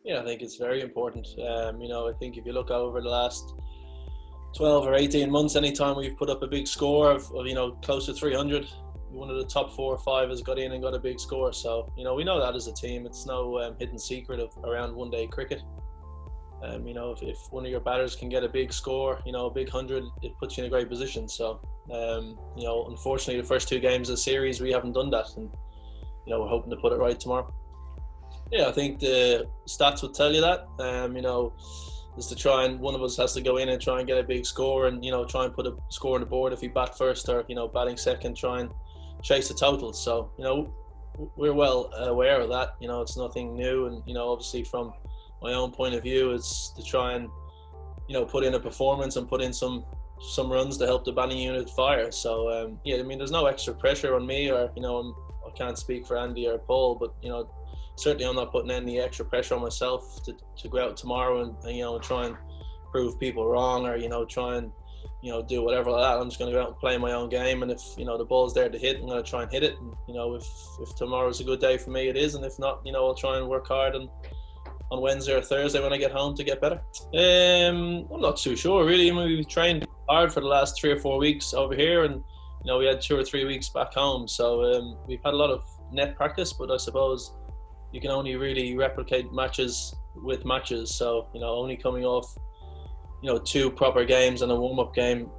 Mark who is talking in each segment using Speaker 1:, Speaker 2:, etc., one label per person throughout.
Speaker 1: Yeah, I think it's very important. I think if you look over the last 12 or 18 months, anytime we've put up a big score of close to 300, one of the top 4 or 5 has got in and got a big score. So, we know that as a team. It's no hidden secret around one-day cricket. If one of your batters can get a big score, a big 100, it puts you in a great position. So, unfortunately, the first 2 games of the series, we haven't done that. And, we're hoping to put it right tomorrow. Yeah, I think the stats would tell you that. Is to try and one of us has to go in and try and get a big score and, try and put a score on the board if we bat first or, batting second, try and chase the totals. So, we're well aware of that. It's nothing new. And, obviously from my own point of view is to try and, put in a performance and put in some runs to help the batting unit fire. So, there's no extra pressure on me or, I can't speak for Andy or Paul, but, certainly I'm not putting any extra pressure on myself to go out tomorrow and try and prove people wrong or, try and, do whatever like that. I'm just going to go out and play my own game. And if, the ball's there to hit, I'm going to try and hit it. And, if tomorrow's a good day for me, it is. And if not, I'll try and work hard and on Wednesday or Thursday when I get home to get better. I'm not too sure really. We've trained hard for the last 3 or 4 weeks over here and, we had 2 or 3 weeks back home. So we've had a lot of net practice, but I suppose you can only really replicate matches with matches. So, only coming off, 2 proper games and a warm-up game,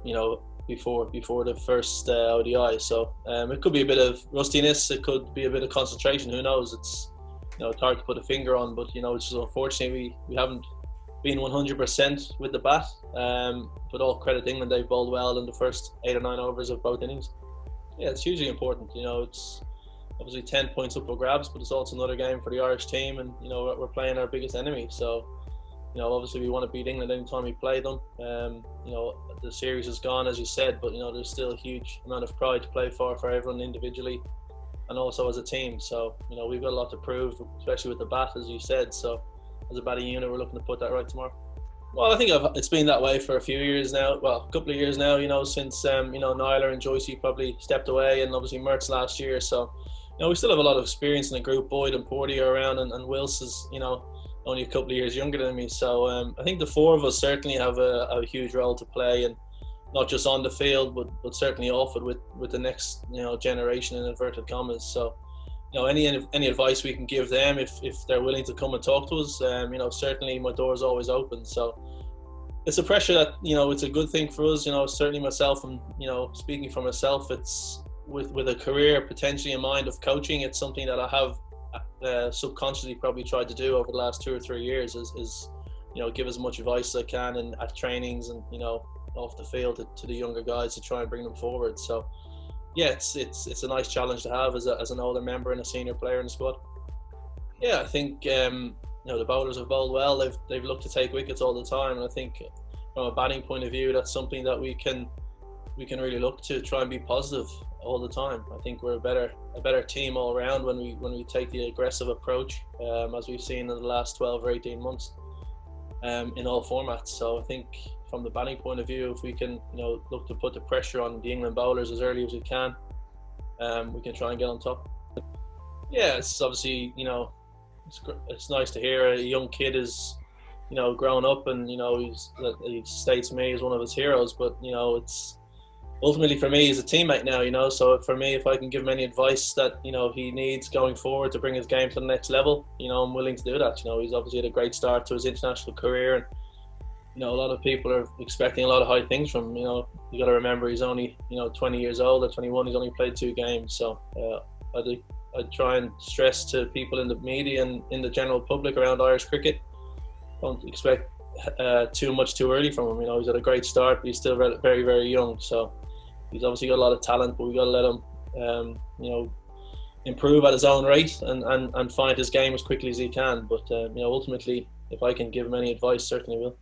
Speaker 1: before the first ODI. So it could be a bit of rustiness. It could be a bit of concentration. Who knows? It's, it's hard to put a finger on, but, it's just unfortunately we haven't been 100% with the bat. But all credit to England, they've bowled well in the first 8 or 9 overs of both innings. Yeah, it's hugely important. It's obviously 10 points up for grabs, but it's also another game for the Irish team, and we're playing our biggest enemy. So, obviously we want to beat England anytime we play them. The series is gone, as you said, but there's still a huge amount of pride to play for everyone individually, and also as a team. So, we've got a lot to prove, especially with the bat, as you said. So, as a batting unit, we're looking to put that right tomorrow. Well, I think it's been that way for a few years now. Well, a couple of years now. Since Niler and Joycey probably stepped away, and obviously Mertz last year. So. We still have a lot of experience in the group. Boyd and Porty are around, and Wills is, only a couple of years younger than me. So I think the 4 of us certainly have a huge role to play, and not just on the field, but certainly off it with the next, generation in inverted commas. So, any advice we can give them if they're willing to come and talk to us, certainly my door is always open. So it's a pressure that, it's a good thing for us. Certainly myself and, speaking for myself, it's, with a career potentially in mind of coaching, it's something that I have subconsciously probably tried to do over the last 2 or 3 years is give as much advice as I can and at trainings and off the field to the younger guys to try and bring them forward. So yeah, it's a nice challenge to have as an older member and a senior player in the squad. Yeah, I think the bowlers have bowled well. They've looked to take wickets all the time, and I think from a batting point of view, that's something that we can really look to try and be positive all the time. I think we're a better team all around when we take the aggressive approach, as we've seen in the last 12 or 18 months, in all formats. So I think from the batting point of view, if we can look to put the pressure on the England bowlers as early as we can try and get on top. Yeah, it's obviously it's nice to hear a young kid is grown up and he states me as one of his heroes, but it's ultimately for me he's a teammate now, so for me, if I can give him any advice that he needs going forward to bring his game to the next level, I'm willing to do that. He's obviously had a great start to his international career, and a lot of people are expecting a lot of high things from him. You got to remember he's only 20 years old or 21. He's only played 2 games, so I'd try and stress to people in the media and in the general public around Irish cricket, don't expect too much too early from him. He's had a great start, but he's still very, very young. So he's obviously got a lot of talent, but we've got to let him, improve at his own rate and find his game as quickly as he can. But ultimately, if I can give him any advice, certainly will.